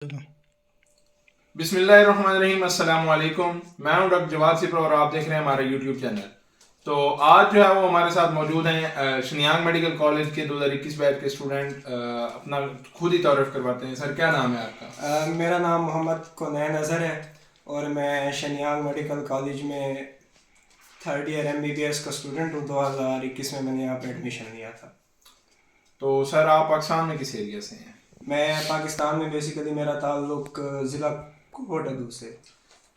बिस्मिल्लाहिर्रहमानिर्रहीम, अस्सलाम वालेकुम। मैं हूं डॉक्टर जवाद सिपर और आप देख रहे हैं हमारा यूट्यूब चैनल। तो आज जो है वो हमारे साथ मौजूद हैं शनियांग मेडिकल कॉलेज के 2021 बैच के स्टूडेंट। अपना खुद ही तारुफ करवाते हैं। सर, क्या नाम है आपका? मेरा नाम मोहम्मद कोनैन अज़हर है और मैं शनियांग मेडिकल कॉलेज में थर्ड ईयर MBBS का स्टूडेंट हूँ। 2021 में मैंने यहाँ पे एडमिशन लिया था। तो सर, आप पाकिस्तान में किस एरिया से हैं? मैं पाकिस्तान में बेसिकली मेरा ताल्लुक ज़िला कोटद्दू से।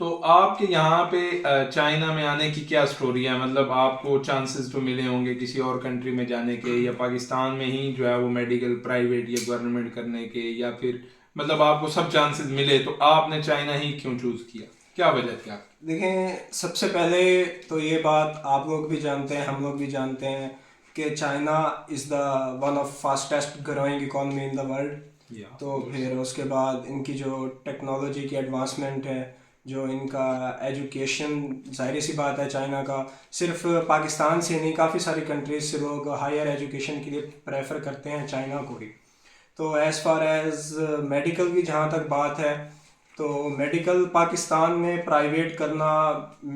तो आपके यहाँ पे चाइना में आने की क्या स्टोरी है? मतलब आपको चांसेस तो मिले होंगे किसी और कंट्री में जाने के, या पाकिस्तान में ही जो है वो मेडिकल प्राइवेट या गवर्नमेंट करने के, या फिर मतलब आपको सब चांसेस मिले तो आपने चाइना ही क्यों चूज किया? क्या वजह क्या? देखें, सबसे पहले तो ये बात आप लोग भी जानते हैं, हम लोग भी जानते हैं कि China is the one of fastest growing economy in the world. या ऑफ तो कोर्स। फिर उसके बाद इनकी जो टेक्नोलॉजी की एडवांसमेंट है, जो इनका एजुकेशन, जाहिर सी बात है चाइना का सिर्फ पाकिस्तान से नहीं, काफ़ी सारी कंट्रीज से लोग हायर एजुकेशन के लिए प्रेफर करते हैं चाइना को ही। तो एज़ फार एज़ मेडिकल की जहाँ तक बात है, तो मेडिकल पाकिस्तान में प्राइवेट करना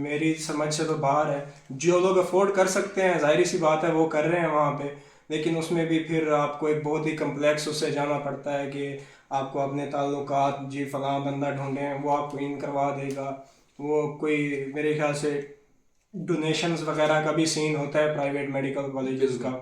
मेरी समझ से तो बाहर है। जो लोग अफोर्ड कर सकते हैं, जाहिर सी बात है वो कर रहे हैं वहाँ पे, लेकिन उसमें भी फिर आपको एक बहुत ही कम्प्लेक्स उससे जाना पड़ता है कि आपको अपने ताल्लुकात, जी फलां बंदा ढूंढें, वो आपको इन करवा देगा। वो कोई मेरे ख्याल से डोनेशंस वगैरह का भी सीन होता है प्राइवेट मेडिकल कॉलेजेस का। बिल्कुल।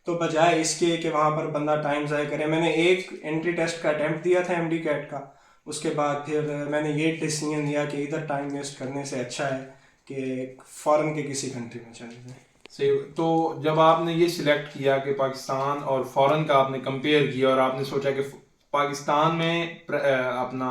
तो बजाय इसके कि वहाँ पर बंदा टाइम ज़ाय करे, मैंने एक एंट्री टेस्ट का अटैम्प्ट दिया था MD कैट का। उसके बाद फिर मैंने ये डिसीजन लिया कि इधर टाइम वेस्ट करने से अच्छा है कि फ़ॉरेन के किसी कंट्री में चले जाए। सही। तो जब आपने ये सिलेक्ट किया कि पाकिस्तान और फॉरेन का आपने कंपेयर किया और आपने सोचा कि पाकिस्तान में अपना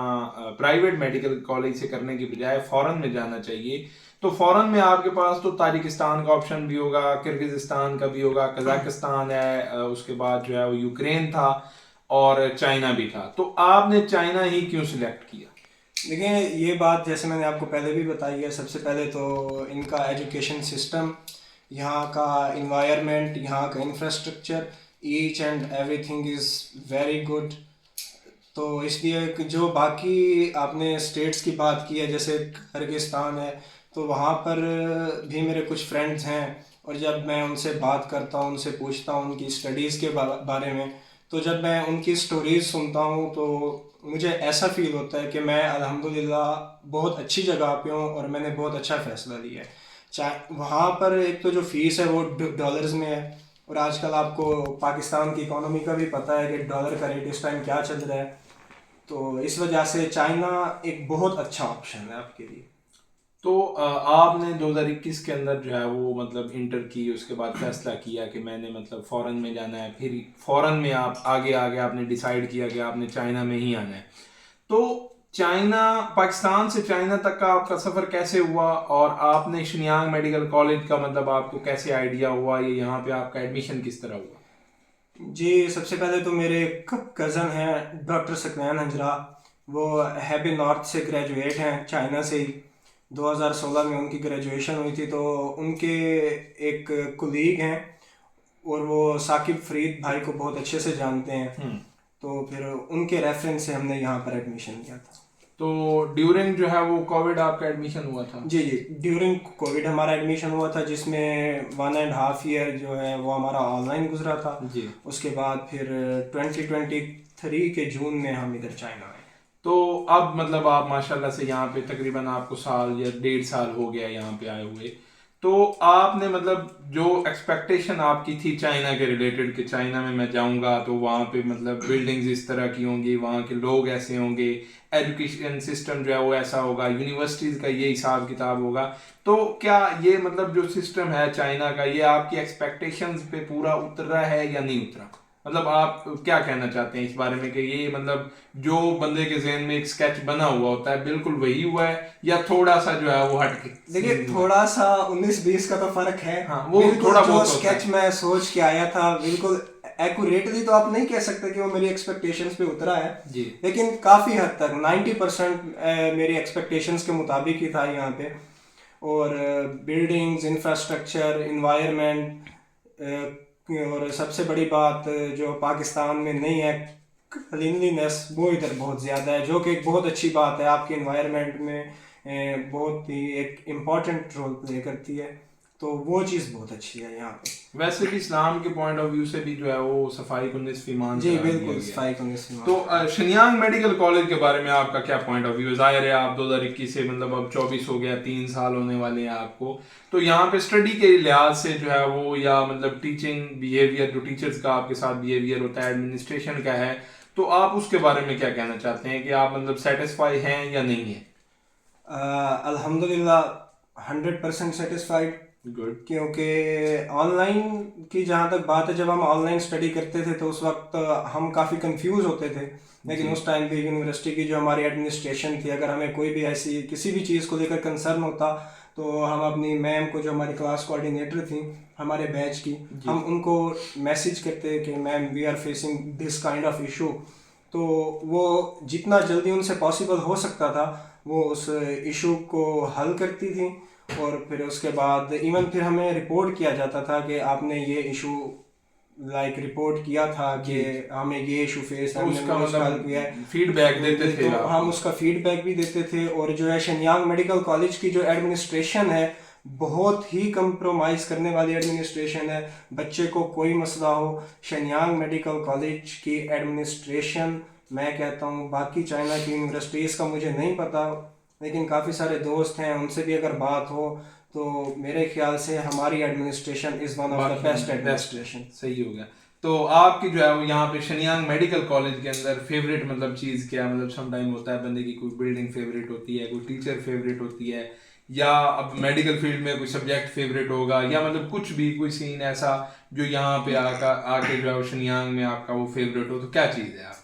प्राइवेट मेडिकल कॉलेज से करने की बजाय फॉरेन में जाना चाहिए, तो फॉरेन में आपके पास तो ताजिकिस्तान का ऑप्शन भी होगा, किर्गिज़स्तान का भी होगा, कजाकिस्तान है, उसके बाद जो है वो यूक्रेन था और चाइना भी था। तो आपने चाइना ही क्यों सिलेक्ट किया? देखिए, ये बात जैसे मैंने आपको पहले भी बताई है। सबसे पहले तो इनका एजुकेशन सिस्टम, यहाँ का इन्वायरमेंट, यहाँ का infrastructure, each and everything is very good. तो इसलिए कि जो बाकी आपने स्टेट्स की बात की है, जैसे किर्गिस्तान है, तो वहाँ पर भी मेरे कुछ फ्रेंड्स हैं। और जब मैं उनसे बात करता हूँ, उनसे पूछता हूँ उनकी स्टडीज़ के बारे में, तो जब मैं उनकी स्टोरीज़ सुनता हूँ तो मुझे ऐसा फील होता है कि मैं अल्हम्दुलिल्लाह बहुत अच्छी जगह पे हूँ और मैंने बहुत अच्छा फ़ैसला लिया है। चाहे वहाँ पर एक तो जो फ़ीस है वो डॉलर्स में है, और आजकल आपको पाकिस्तान की इकोनॉमी का भी पता है कि डॉलर का रेट इस टाइम क्या चल रहा है। तो इस वजह से चाइना एक बहुत अच्छा ऑप्शन है आपके लिए। तो आपने 2021 के अंदर जो है वो मतलब इंटर की, उसके बाद फैसला किया कि मैंने मतलब फॉरेन में जाना है, फिर फॉरेन में आप आगे आगे आपने डिसाइड किया कि आपने चाइना में ही आना है। तो चाइना, पाकिस्तान से चाइना तक का आपका सफ़र कैसे हुआ, और आपने शनियांग मेडिकल कॉलेज का मतलब आपको कैसे आइडिया हुआ, ये यहाँ पे आपका एडमिशन किस तरह हुआ? जी, सबसे पहले तो मेरे कज़न हैं डॉक्टर सकलैन हंजरा। वो हैबी नॉर्थ से ग्रेजुएट हैं, चाइना से ही। 2016 में उनकी ग्रेजुएशन हुई थी। तो उनके एक कुलीग हैं और वो साकिब फरीद भाई को बहुत अच्छे से जानते हैं। हम्म। तो फिर उनके रेफरेंस से हमने यहाँ पर एडमिशन लिया था। तो ड्यूरिंग जो है वो कोविड आपका एडमिशन हुआ था? जी जी, ड्यूरिंग कोविड हमारा एडमिशन हुआ था, जिसमें 1.5 ईयर जो है वो हमारा ऑनलाइन गुजरा था। जी। उसके बाद फिर 2023 के जून में हम इधर चाइना आए। तो अब मतलब आप माशाल्लाह से यहाँ पे तकरीबन आपको साल या 1.5 साल हो गया यहाँ पे आए हुए। तो आपने मतलब जो एक्सपेक्टेशन आपकी थी चाइना के रिलेटेड कि चाइना में मैं जाऊँगा तो वहाँ पे मतलब बिल्डिंग्स इस तरह की होंगी, वहाँ के लोग ऐसे होंगे, एजुकेशन सिस्टम जो है वो ऐसा होगा, यूनिवर्सिटीज़ का ये हिसाब किताब होगा, तो क्या ये मतलब जो सिस्टम है चाइना का, ये आपकी एक्सपेक्टेशंस पे पूरा उतर रहा है या नहीं उतरा? मतलब आप क्या कहना चाहते हैं इस बारे में कि ये मतलब जो बंदे के जहन में एक स्केच बना हुआ होता है बिल्कुल वही हुआ है, या थोड़ा सा जो है वो हट के देखिए, सीन हुआ है? थोड़ा सा 19-20 का तो फर्क है। हाँ, वो बिल्कुल थोड़ा जो बहुत होता स्केच है। मैं सोच के आया था, बिल्कुल एक्यूरेटली तो आप नहीं कह सकते कि वो मेरी एक्सपेक्टेशंस पे उतरा है, जी। लेकिन काफ़ी हद तक 90% मेरी एक्सपेक्टेशंस के मुताबिक ही था यहाँ पे। और बिल्डिंग्स, इंफ्रास्ट्रक्चर, इन्वायरमेंट, और सबसे बड़ी बात जो पाकिस्तान में नहीं है, क्लीनलीनेस वो इधर बहुत ज़्यादा है, जो कि एक बहुत अच्छी बात है, आपके इन्वायरमेंट में बहुत ही एक इम्पॉर्टेंट रोल प्ले करती है, तो वो चीज़ बहुत अच्छी है यहाँ पे। वैसे भी इस्लाम के पॉइंट ऑफ व्यू से भी जो है वो सफाई को निस्फ ईमान जी करार दिया बिल्कुल, गया है। सफाई को निस्फ तो शिनयांग मेडिकल कॉलेज के बारे में आपका क्या पॉइंट ऑफ व्यू है? जाहिर है आप 2021 से मतलब अब 24 हो गया, 3 साल होने वाले हैं आपको, तो यहाँ पे स्टडी के लिहाज से जो है वो, या मतलब टीचिंग बिहेवियर, जो टीचर्स का आपके साथ बिहेवियर होता है, एडमिनिस्ट्रेशन का है, तो आप उसके बारे में क्या कहना चाहते हैं कि आप मतलब सेटिस्फाई हैं या नहीं है? अल्हम्दुलिल्लाह 100% सेटिस्फाइड, गुड। क्योंकि ऑनलाइन की जहाँ तक बात है, जब हम ऑनलाइन स्टडी करते थे तो उस वक्त हम काफ़ी कंफ्यूज होते थे, लेकिन उस टाइम पे यूनिवर्सिटी की जो हमारी एडमिनिस्ट्रेशन थी, अगर हमें कोई भी ऐसी किसी भी चीज़ को लेकर कंसर्न होता तो हम अपनी मैम को, जो हमारी क्लास कोऑर्डिनेटर थी हमारे बैच की, हम उनको मैसेज करते कि ma'am we are facing this kind of issue, तो वो जितना जल्दी उनसे पॉसिबल हो सकता था वो उस इशू को हल करती थी, और फिर उसके बाद इवन फिर हमें रिपोर्ट किया जाता था कि आपने ये इशू रिपोर्ट किया था कि हमें ये इशू फेस है, हमने उसका वो उसका हल मतलब किया है, फीडबैक देते थे तो आप? हम उसका फीडबैक भी देते थे। और जो है शिनयांग मेडिकल कॉलेज की जो एडमिनिस्ट्रेशन है, बहुत ही कंप्रोमाइज़ करने वाली एडमिनिस्ट्रेशन है। बच्चे को कोई मसला हो, शिनयांग मेडिकल कॉलेज की एडमिनिस्ट्रेशन, मैं कहता हूँ बाकी चाइना की यूनिवर्सिटीज़ का मुझे नहीं पता, लेकिन काफ़ी सारे दोस्त हैं, उनसे भी अगर बात हो तो मेरे ख्याल से हमारी administration is one of the best administration. सही हो गया। तो आपकी जो है वो यहाँ पे शिनयांग मेडिकल कॉलेज के अंदर फेवरेट मतलब चीज़ क्या है? मतलब सम टाइम होता है बंदे की कोई बिल्डिंग फेवरेट होती है, कोई टीचर फेवरेट होती है, या अब मेडिकल फील्ड में कोई सब्जेक्ट फेवरेट होगा, या मतलब कुछ भी कोई सीन ऐसा जो यहाँ पे आके जो है वो शिनयांग में आपका वो फेवरेट हो, तो क्या चीज़ है आप?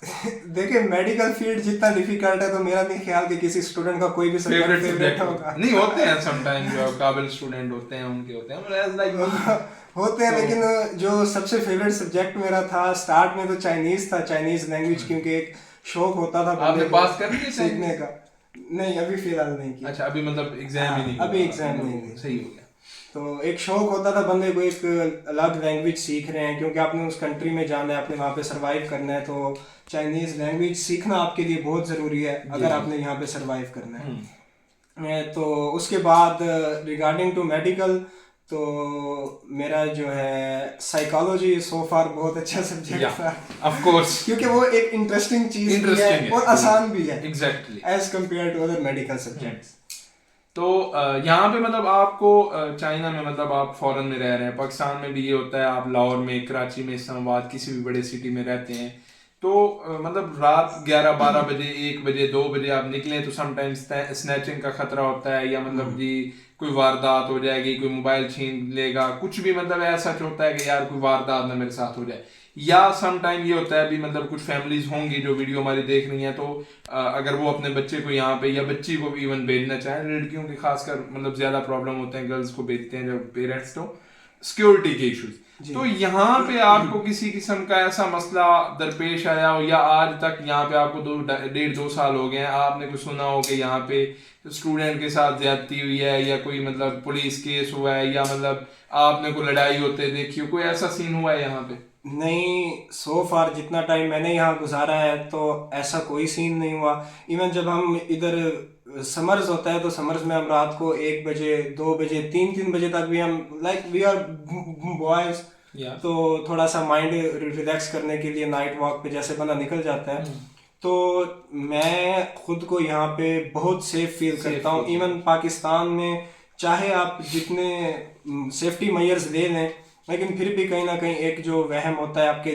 देखिए, मेडिकल फील्ड जितना डिफिकल्ट है, तो मेरा नहीं ख्याल कि किसी स्टूडेंट का कोई भी फेवरेट फेवरेट सब्जेक्ट होगा। नहीं होते हैं सम टाइम जो काबिल स्टूडेंट होते हैं उनके होते हैं, लाइक होते हैं, लेकिन जो सबसे फेवरेट सब्जेक्ट मेरा था स्टार्ट में तो चाइनीज था, चाइनीज लैंग्वेज, क्योंकि एक शौक होता था आपने पास कर लिया सीखने का। नहीं, अभी फिलहाल नहीं किया। अच्छा, अभी मतलब एग्जाम ही नहीं अभी हुआ, एग्जाम नहीं हुआ। सही हो गया। तो एक शौक होता था बंदे को, एक अलग लैंग्वेज सीख रहे हैं, क्योंकि आपने उस कंट्री में जाना है, आपने वहाँ पे सरवाइव करना है, तो चाइनीज लैंग्वेज सीखना आपके लिए बहुत ज़रूरी है अगर आपने यहाँ पे सरवाइव करना है। तो उसके बाद रिगार्डिंग टू मेडिकल, तो मेरा जो है साइकोलॉजी सो फार बहुत अच्छा सब्जेक्ट था, ऑफ कोर्स, क्योंकि वो एक इंटरेस्टिंग चीज़ भी है और आसान भी है exactly as compare to other medical subjects. तो यहाँ पे मतलब आपको चाइना में मतलब आप फॉरेन में रह रहे हैं, पाकिस्तान में भी ये होता है, आप लाहौर में, कराची में, इस्लामाबाद, किसी भी बड़े सिटी में रहते हैं, तो मतलब रात 11-12 बजे, 1 बजे, 2 बजे आप निकलें तो समटाइम्स स्नैचिंग का खतरा होता है, या मतलब जी कोई वारदात हो जाएगी, कोई मोबाइल छीन लेगा, कुछ भी मतलब ऐसा होता है कि यार कोई वारदात ना मेरे साथ हो जाए। या सम टाइम ये होता है अभी मतलब कुछ फैमिलीज होंगी जो वीडियो हमारी देख रही हैं, तो अगर वो अपने बच्चे को यहाँ पे या बच्ची को भी इवन भेजना चाहें, लड़कियों के खासकर मतलब ज्यादा प्रॉब्लम होते हैं, गर्ल्स को भेजते हैं जब पेरेंट्स, तो सिक्योरिटी के इश्यूज, तो यहाँ पे आपको किसी किस्म का ऐसा मसला दरपेश आया हो, या आज तक यहाँ पे आपको 1.5-2 साल हो गए हैं, आपने कुछ सुना हो कि यहाँ पे स्टूडेंट के साथ ज्यादती हुई है, या कोई मतलब पुलिस केस हुआ है, या मतलब आपने कोई लड़ाई होते देखी हो, कोई ऐसा सीन हुआ है यहाँ पे? नहीं, सो फार जितना टाइम मैंने यहाँ गुजारा है तो ऐसा कोई सीन नहीं हुआ। इवन जब हम इधर समर्स होता है तो समर्स में हम रात को 1 बजे, 2 बजे, 3 बजे तक भी हम वी आर बॉयज, तो थोड़ा सा माइंड रिलैक्स करने के लिए नाइट वॉक पे जैसे बंदा निकल जाता है। तो मैं खुद को यहाँ पे बहुत सेफ फील करता हूँ। इवन पाकिस्तान में चाहे आप जितने सेफ्टी मेजर्स ले लें, लेकिन फिर भी कहीं ना कहीं एक जो वहम होता है आपके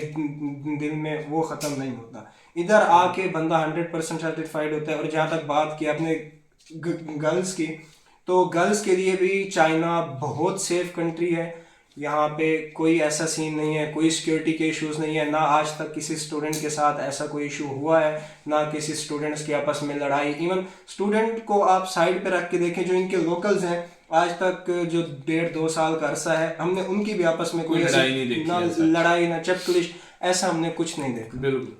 दिल में, वो ख़त्म नहीं होता। इधर आके बंदा 100% सेटिस्फाइड होता है। और जहाँ तक बात की आपने गर्ल्स की, तो गर्ल्स के लिए भी चाइना बहुत सेफ कंट्री है। यहाँ पे कोई ऐसा सीन नहीं है, कोई सिक्योरिटी के इश्यूज नहीं है, ना आज तक किसी स्टूडेंट के साथ ऐसा कोई इशू हुआ है, ना किसी स्टूडेंट्स की आपस में लड़ाई। इवन स्टूडेंट को आप साइड पे रख के देखें, जो इनके लोकल्स हैं, आज तक जो 1.5-2 साल का अरसा है, हमने उनकी भी आपस में कोई लड़ाई नहीं देखी, ना लड़ाई ना चपकलिश, ऐसा हमने कुछ नहीं देखा। बिल्कुल।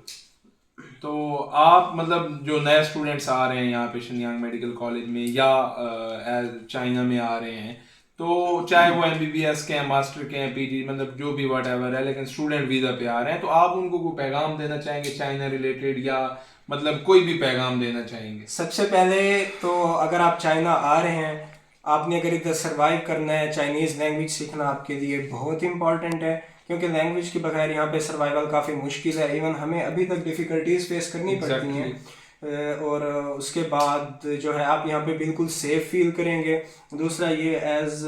तो आप मतलब जो नए स्टूडेंट्स आ रहे हैं यहाँ पे शिनयांग मेडिकल कॉलेज में, या चाइना में आ रहे हैं, तो तो चाहे वो MBBS के हैं, मास्टर के हैं, PG मतलब जो भी whatever है, लेकिन स्टूडेंट वीजा पे आ रहे हैं, तो आप उनको कोई पैगाम देना चाहेंगे चाइना रिलेटेड, या मतलब कोई भी पैगाम देना चाहेंगे? सबसे पहले तो अगर आप चाइना आ रहे हैं, आपने अगर इधर सरवाइव करना है, चाइनीज़ लैंग्वेज सीखना आपके लिए बहुत इंपॉर्टेंट है, क्योंकि लैंग्वेज के बगैर यहाँ पे सर्वाइवल काफ़ी मुश्किल है। इवन हमें अभी तक डिफ़िकल्टीज फेस करनी पड़ती हैं। और उसके बाद जो है आप यहाँ पे बिल्कुल सेफ फील करेंगे। दूसरा ये as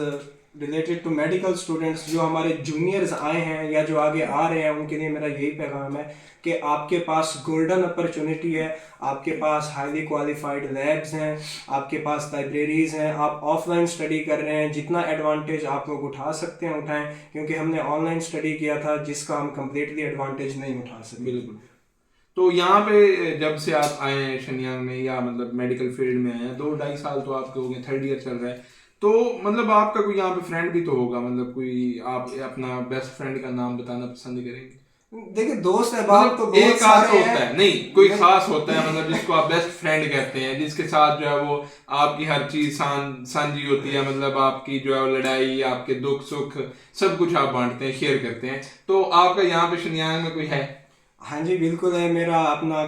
related to medical students जो हमारे जूनियर्स आए हैं या जो आगे आ रहे हैं, उनके लिए मेरा यही पैगाम है कि आपके पास गोल्डन अपॉर्चुनिटी है, आपके पास हाईली क्वालिफाइड लैब्स हैं, आपके पास लाइब्रेरीज हैं, आप ऑफलाइन स्टडी कर रहे हैं, जितना एडवांटेज आप लोग उठा सकते हैं उठाएं, क्योंकि हमने ऑनलाइन स्टडी किया था जिसका हम कम्प्लीटली एडवांटेज नहीं उठा सके। बिल्कुल। तो यहाँ पे जब से आप आए हैं शनियांग में, या मतलब मेडिकल फील्ड में आए हैं, 2-2.5 साल तो आपके हो गए, 3rd ईयर चल रहा है, तो मतलब आपका कोई यहाँ पे फ्रेंड भी तो होगा, मतलब कोई आप अपना बेस्ट फ्रेंड का नाम बताना पसंद करेंगे? देखिए दोस्त है बात तो एक खास होता है, नहीं कोई खास होता है मतलब जिसको आप बेस्ट फ्रेंड कहते हैं, जिसके साथ जो है वो आपकी हर चीज साझी होती है, मतलब आपकी जो है वो लड़ाई, आपके दुख सुख सब कुछ आप बांटते हैं, शेयर करते हैं। तो आपका यहाँ पे शनियांग में कोई है? हाँ जी बिल्कुल है, मेरा अपना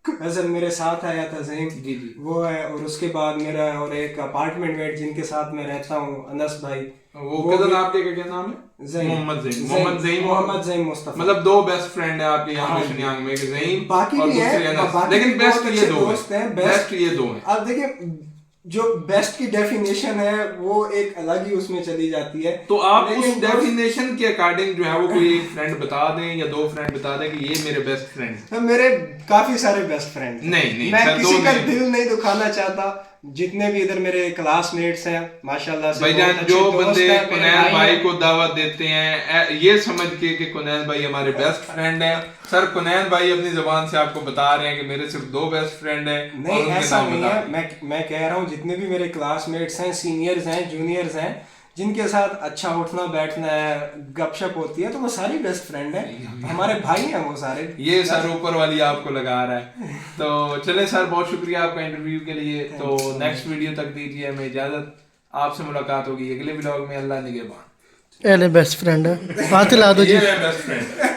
कजन मेरे साथ आया था ज़हीम, जी जी, वो है। और उसके बाद मेरा और एक अपार्टमेंट मेट जिनके साथ मैं रहता हूँ, अनस भाई। वो कजन आपके का क्या नाम है? मोहम्मद ज़हीम मुस्तफा। मतलब 2 बेस्ट फ्रेंड है आपके यहाँ पे शनियांग में, ज़हीम बाकी और भी दूसरे है, अनस, लेकिन बेस्ट ये 2 दोस्त हैं। बेस्ट ये 2 हैं। अब देखिए जो बेस्ट की डेफिनेशन है वो एक अलग ही उसमें चली जाती है। तो आप उस डेफिनेशन के अकॉर्डिंग जो है वो कोई एक फ्रेंड बता दें या 2 फ्रेंड बता दें कि ये मेरे बेस्ट फ्रेंड हैं। मेरे काफी सारे बेस्ट फ्रेंड नहीं मैं किसी का दिल नहीं दुखाना चाहता। जितने भी इधर मेरे क्लासमेट्स हैं माशाल्लाह से भाईजान, जो बंदे कुनैन भाई को दावत देते हैं ये समझ के कि कुनैन भाई हमारे बेस्ट फ्रेंड हैं, सर कुनैन भाई अपनी जुबान से आपको बता रहे हैं कि मेरे सिर्फ 2 बेस्ट फ्रेंड हैं। नहीं ऐसा नहीं है, मैं कह रहा हूँ जितने भी मेरे क्लासमेट्स हैं, सीनियर्स हैं, जूनियर्स हैं, जिनके साथ अच्छा उठना बैठना है, गपशप होती है, तो वो सारी बेस्ट फ्रेंड है, हमारे भाई हैं वो सारे। ये सर ऊपर वाली आपको लगा रहा है। तो चले सर, बहुत शुक्रिया आपका इंटरव्यू के लिए। तो नेक्स्ट वीडियो तक दीजिए हमें इजाजत, आपसे मुलाकात होगी अगले व्लॉग में। अल्लाह निगहबान। बेस्ट फ्रेंड है, हाथ हिला दो जी। Best friend